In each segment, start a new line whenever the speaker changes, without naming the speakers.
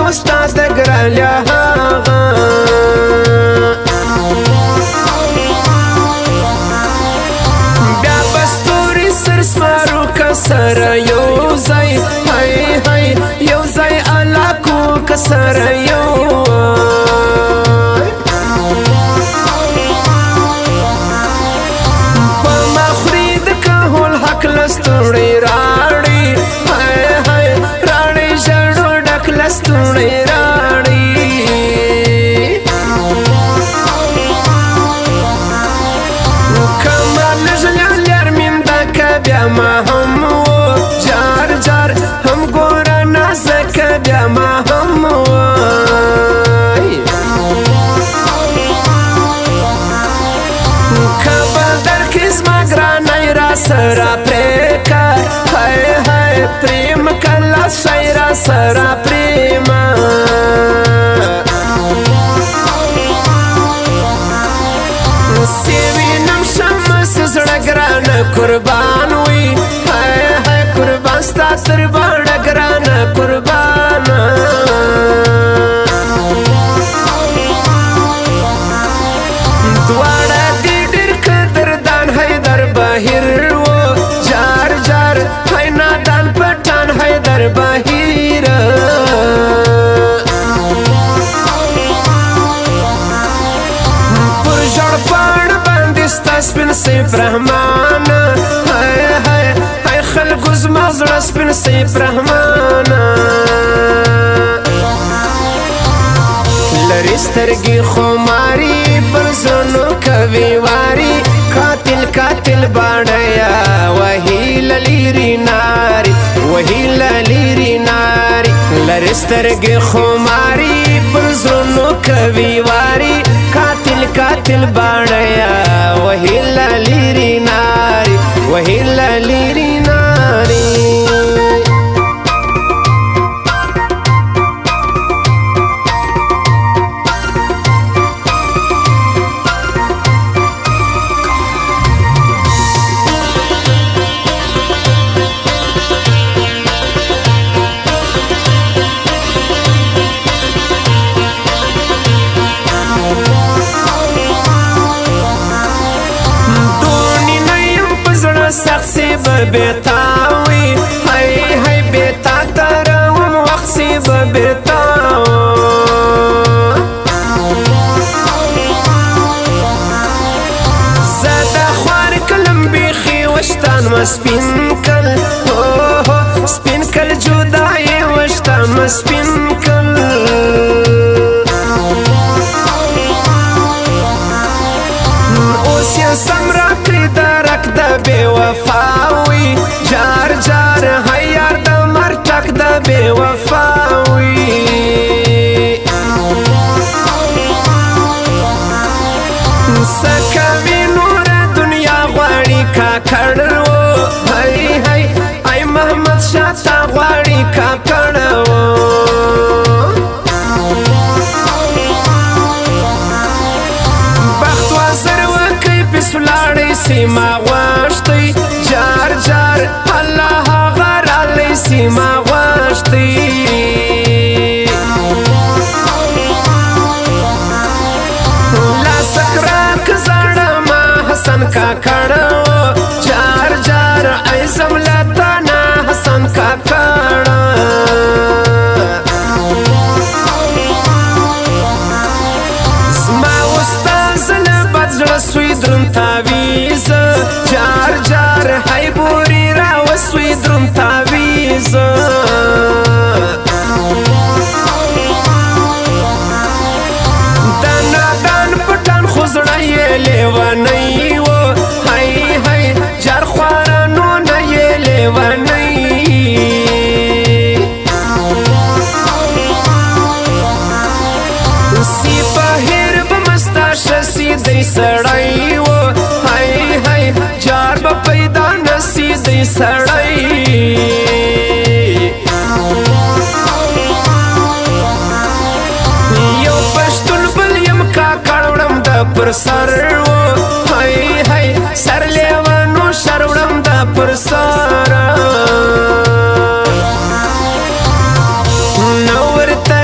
استاد ګرالیا هغه بیا بستوري سر سمارو کسر یو ځای هی هی یو ځای علاقو کسر یو په مخوري د کهول حق لستوړي راړي هی هی راړي ژړو ډک لستوړي راړي بیا ما هم و جار جار هم ګوره نازک بیا ما هم وای کبل درکې زما ګرانۍ را سره پرېکه هی هی پرېم کله شی را سره پرېمه سیوینم شمس زړه ګرانه قربان وي هی هی قربان ستا تر باڼه ګرانه قربان دواړه دې ډېر قدردان حیدر بهیر و جار جار هی نادان پټان حیدر بهیر پر ژړ پاڼ باندې ستا سپین سیف رحمان هی هی هی خلکو زما زړه سپین سیف رحمان لري سترګې خماري پر زړونو کوي واري قاتل قاتل باڼیا وهي للیري ناري وهي للیري ناري لري سترګې خماري پر زړونو کوي واري قاتل قاتل باڼیا وهي للیري ناري وهي للیري ناري سخسی ببیتاوی هی هی بیتا ترم وقسی ببیتاو زده خوار کلم بیخی وشتان مسپین کل سپین کل جدای وشتان مسپین کل اوس یې سم راکړي درک د بې وفاوي جار جار هی یار د مرټک د بې وفاوي څه کوي نوره دنیا غواړي کاکړ و هی هی ای محمد شاته غواړي کاکړ و سلاړې سیما غوښتي جار جار الله غرالی سیما غوښتي لا سکراک زړه ما حسن کاکړ جار جار ای زملتانا حسن کاکړ زما استاد زله بد زړه سوی درون تاویز جار جار هی بوري را وسوی درون تاویز د نادان پټان خو زړه یې لیونی و هی هی جار خوارانو نه یې لیونی سی بهر بمستا شسی دی سړی و هی هی جار به پیدا نسی دی سړی یو پښتون بل یم کاکړ وړم د پر سر و هی هی سر لیوانو شر وړم د پر سر نو ورته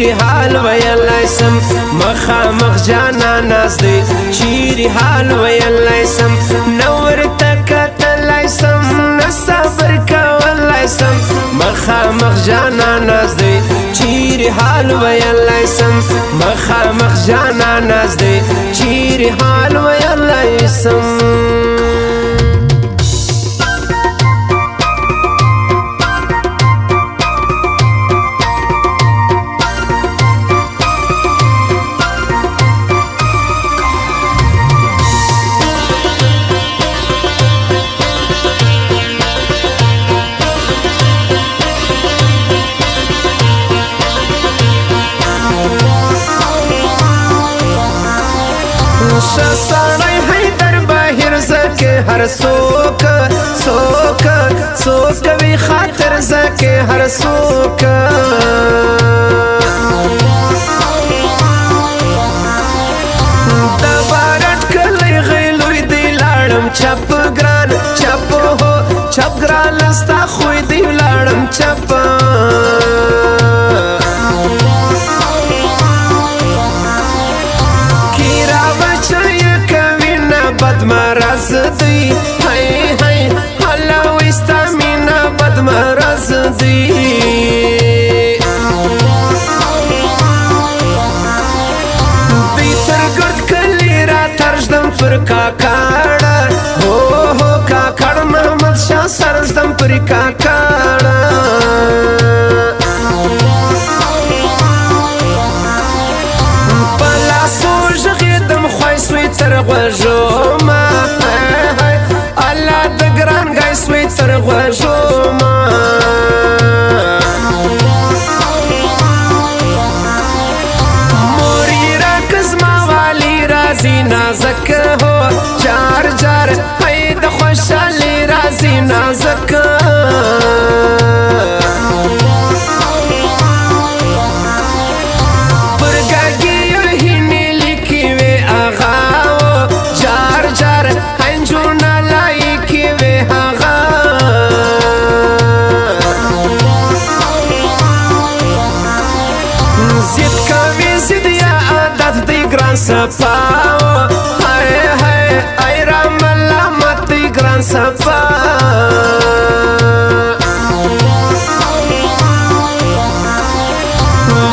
چیرې حال ویلی سم مخامخ جانا ناز دی چیرې حال ویلی سم نه ورته کتلی سم نه صبر کولی سم مخامخ جانا ناز دی چیرې حال ویلی سم مخامخ جانا ناز دی چیرې حال ویلی سم سړی حیدر بهر زکه هر څوک څوک څوک کوي خاطر زکه هر څوک د بارات کلی غیلوی دی لاړم چپ ګران چپ هو چپ ګران لستا خوی دی لاړم چپ مرض دی هی هی حالا وستا مینا بد مرض دی دی تر ګرد کلی را ترژدم پر کاکاړه هو هو کاکاړ محمد شاه سرزدم پر کاکاړه پلاسو ژغېدم خوی سوی تر غوږو تر غوږوما مورې راکه زما والي راځي نازک هو جار جار هی د خوشحالي راځي نازک پر ګاګي هینې لیکي وې اغا جار جار هنجونه لایکي وې هغه ګران صفاو هاي هاي ای رام ملامت دی ګران صفا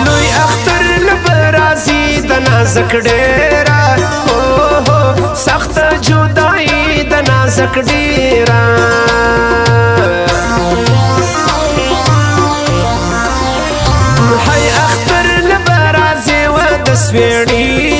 لوی اختر لبرازي د نازک ډیرا هو هو سخت جدائی د نازک ډیرا هاي اختر لبرازي و د سویړي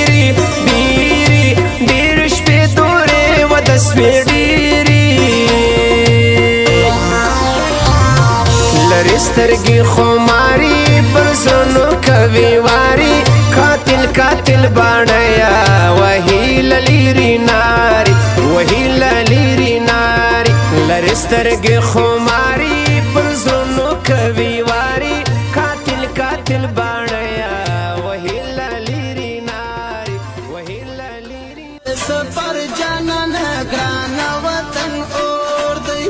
لری سترګې خماري پر زړونو کوي واري قاتل قاتل باڼیا وهي للیري ناري وهي للیري ناري لری سترګې خماري پر زړونو کوي واري قاتل قاتل باڼیا وهي للیري ناري وهي للیري سفر جانان ګران وطن اور دی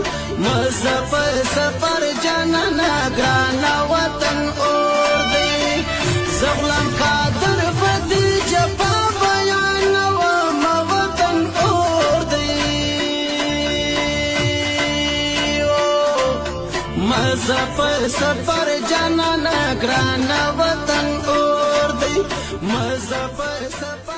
مظفر سفر جانان ګران وطن اور دی زغلم قادر بدی جفا بیان و وطن اور دی مظفر سفر جانان ګران وطن اور دی مظفر سفر